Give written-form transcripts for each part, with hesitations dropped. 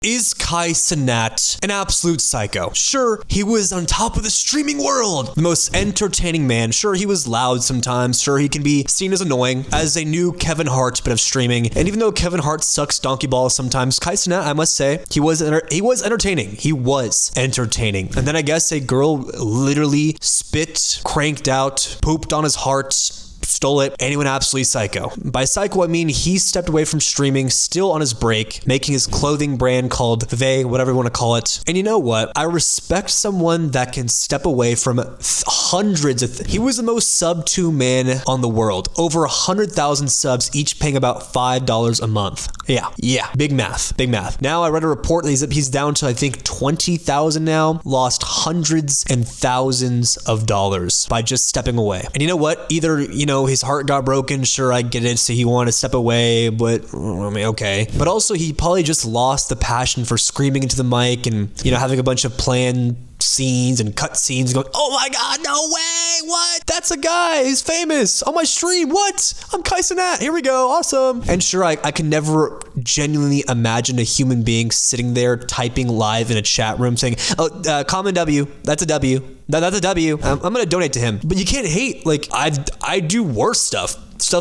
Is Kai Cenat an absolute psycho? Sure, he was on top of the streaming world, the most entertaining man. Sure, he was loud sometimes. Sure, he can be seen as annoying, as a new Kevin Hart, but of streaming. And even though Kevin Hart sucks donkey balls sometimes, Kai Cenat, I must say, he was entertaining. He was entertaining. And then I guess a girl literally spit, cranked out, pooped on his heart, stole it, and he went absolutely psycho. By psycho, I mean he stepped away from streaming, still on his break, making his clothing brand called Vey, whatever you want to call it. And you know what? I respect someone that can step away from hundreds of he was the most sub to man on the world. Over 100,000 subs, each paying about $5 a month. Yeah, big math. Now I read a report that he's down to, I think, 20,000 now, lost hundreds and thousands of dollars by just stepping away. And you know what? Either, his heart got broken, sure, I get it, so he wanted to step away, but I mean, okay. But also, he probably just lost the passion for screaming into the mic and, having a bunch of planned scenes and cut scenes going, oh my god, no way, what? That's a guy, he's famous on my stream, what? I'm Kai Cenat, here we go, awesome. And sure, I can never genuinely imagine a human being sitting there typing live in a chat room saying, oh, common W, that's a W. That's a W. I'm gonna donate to him. But you can't hate. Like, I do worse stuff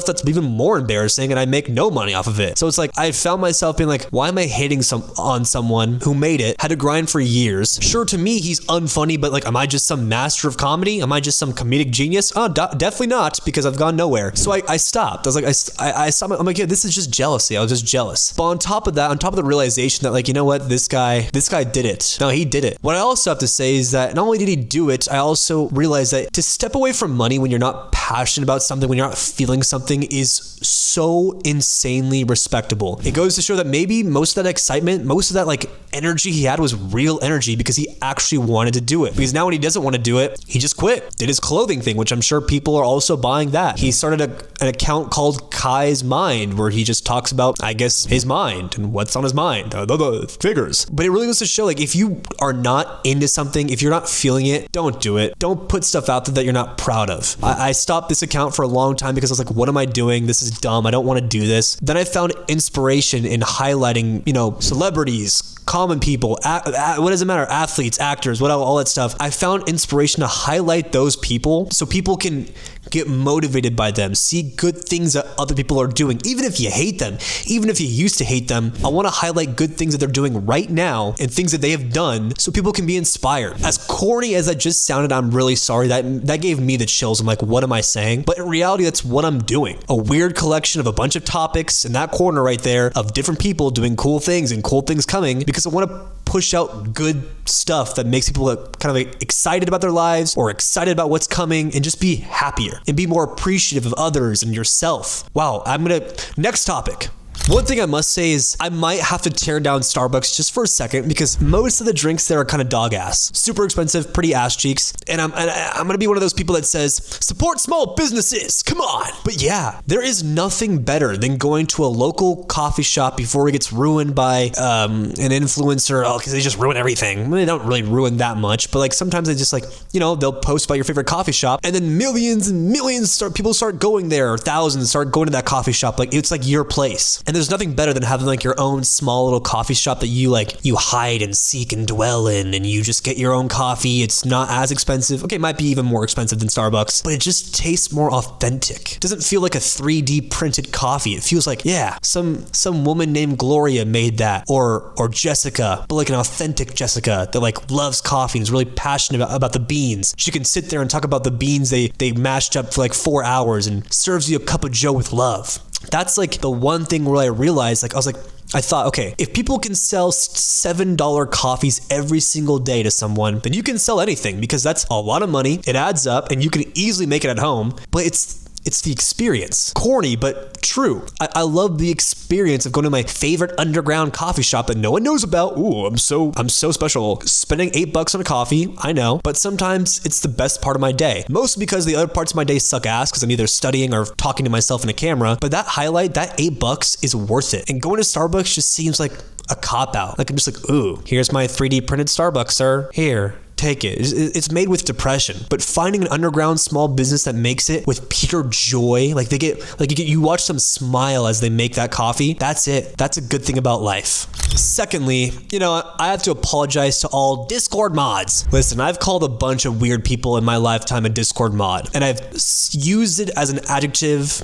that's even more embarrassing, and I make no money off of it. So it's like I found myself being like, why am I hating on someone who made it, had to grind for years? Sure, to me he's unfunny, but like, am I just some master of comedy? Am I just some comedic genius? Oh, definitely not, because I've gone nowhere. So I stopped. I was like, I stopped. I'm like, yeah, this is just jealousy. I was just jealous. But on top of that, on top of the realization that, like, you know what, this guy did it. No, he did it. What I also have to say is that not only did he do it, I also realized that to step away from money when you're not passionate about something, when you're not feeling something, is so insanely respectable. It goes to show that maybe most of that excitement, most of that like energy he had was real energy because he actually wanted to do it. Because now when he doesn't want to do it, he just quit. Did his clothing thing, which I'm sure people are also buying that. He started an account called Kai's Mind, where he just talks about, I guess, his mind and what's on his mind, the figures. But it really goes to show, like, if you are not into something, if you're not feeling it, don't do it. Don't put stuff out there that you're not proud of. I stopped this account for a long time because I was like, what am I doing? This is dumb. I don't want to do this. Then I found inspiration in highlighting, celebrities, common people, what does it matter? Athletes, actors, all that stuff. I found inspiration to highlight those people so people can get motivated by them, see good things that other people are doing. Even if you hate them, even if you used to hate them, I want to highlight good things that they're doing right now and things that they have done so people can be inspired. As corny as that just sounded, I'm really sorry. That gave me the chills. I'm like, what am I saying? But in reality, that's what I'm doing. A weird collection of a bunch of topics in that corner right there of different people doing cool things and cool things coming, because I want to push out good stuff that makes people kind of excited about their lives or excited about what's coming and just be happier and be more appreciative of others and yourself. Wow, next topic. One thing I must say is I might have to tear down Starbucks just for a second because most of the drinks there are kind of dog ass. Super expensive, pretty ass cheeks. And I'm going to be one of those people that says, support small businesses, come on. But yeah, there is nothing better than going to a local coffee shop before it gets ruined by an influencer, because they just ruin everything. I mean, they don't really ruin that much, but like sometimes they just they'll post about your favorite coffee shop and then millions and millions people start going there, or thousands start going to that coffee shop. Like it's like your place. And there's nothing better than having like your own small little coffee shop that you hide and seek and dwell in, and you just get your own coffee. It's not as expensive. Okay, it might be even more expensive than Starbucks, but it just tastes more authentic. It doesn't feel like a 3D printed coffee. It feels like, yeah, some woman named Gloria made that, or Jessica, but like an authentic Jessica that like loves coffee and is really passionate about the beans. She can sit there and talk about the beans they mashed up for like 4 hours and serves you a cup of joe with love. That's like the one thing where I realized, I thought, okay, if people can sell $7 coffees every single day to someone, then you can sell anything, because that's a lot of money. It adds up and you can easily make it at home, but it's the experience. Corny, but true. I love the experience of going to my favorite underground coffee shop that no one knows about. Ooh, I'm so special. Spending $8 on a coffee, I know, but sometimes it's the best part of my day. Mostly because the other parts of my day suck ass because I'm either studying or talking to myself in a camera, but that $8 is worth it. And going to Starbucks just seems like a cop-out. Like I'm just like, ooh, here's my 3D printed Starbucks, sir. Here. take it. It's made with depression. But finding an underground small business that makes it with pure joy, like you watch them smile as they make that coffee. That's it. That's a good thing about life. Secondly, I have to apologize to all Discord mods. Listen, I've called a bunch of weird people in my lifetime a Discord mod, and I've used it as an adjective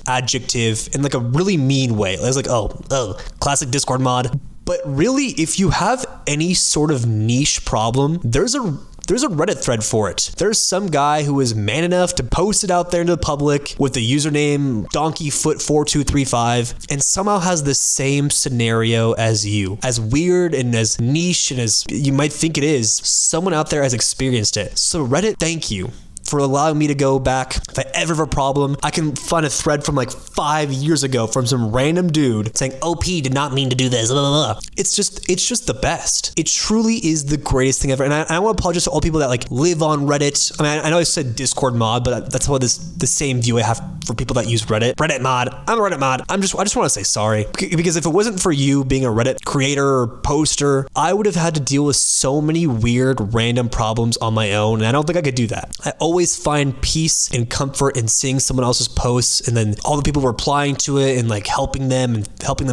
in like a really mean way. It's like, oh, classic Discord mod. But really, if you have any sort of niche problem, there's a Reddit thread for it. There's some guy who is man enough to post it out there into the public with the username donkeyfoot4235 and somehow has the same scenario as you. As weird and as niche and as you might think it is, someone out there has experienced it. So Reddit, thank you for allowing me to go back. If I ever have a problem, I can find a thread from like 5 years ago from some random dude saying OP did not mean to do this. Blah, blah, blah. It's just the best. It truly is the greatest thing ever. And I want to apologize to all people that like live on Reddit. I mean, I know I said Discord mod, but that's how the same view I have for people that use Reddit. Reddit mod. I'm a Reddit mod. I just want to say sorry, because if it wasn't for you being a Reddit creator or poster, I would have had to deal with so many weird random problems on my own, and I don't think I could do that. I always find peace and comfort in seeing someone else's posts and then all the people replying to it and like helping them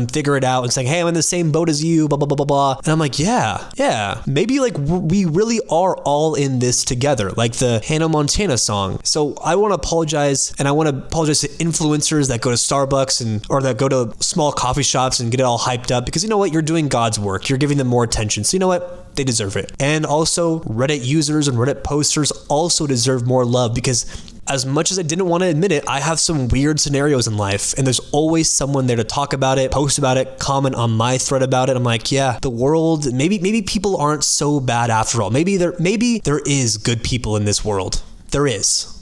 figure it out and saying, hey, I'm in the same boat as you, blah, blah, blah, blah, blah. And I'm like, yeah, maybe like we really are all in this together, like the Hannah Montana song. So I want to apologize, and I want to apologize to influencers that go to Starbucks or that go to small coffee shops and get it all hyped up, because you know what? You're doing God's work. You're giving them more attention. So you know what? They deserve it. And also Reddit users and Reddit posters also deserve more love, because as much as I didn't want to admit it, I have some weird scenarios in life, and there's always someone there to talk about it, post about it, comment on my thread about it. I'm like, yeah, the world, maybe people aren't so bad after all. Maybe there is good people in this world. There is.